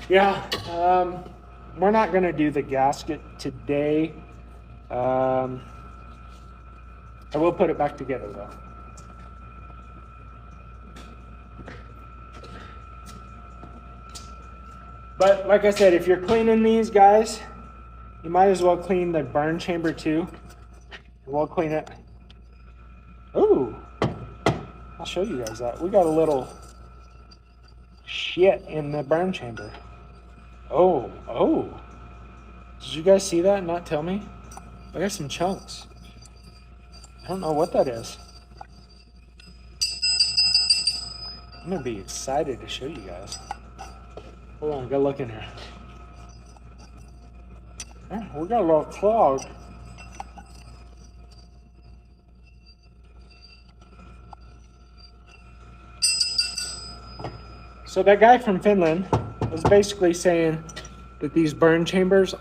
Yeah, we're not going to do the gasket today. I will put it back together though. But like I said, if you're cleaning these guys, you might as well clean the burn chamber too. We'll clean it. Ooh, I'll show you guys that. We got a little shit in the burn chamber. Oh. Did you guys see that and not tell me? I got some chunks. I don't know what that is. I'm gonna be excited to show you guys. Hold on, go look in here. Oh, we got a little clog. So that guy from Finland was basically saying that these burn chambers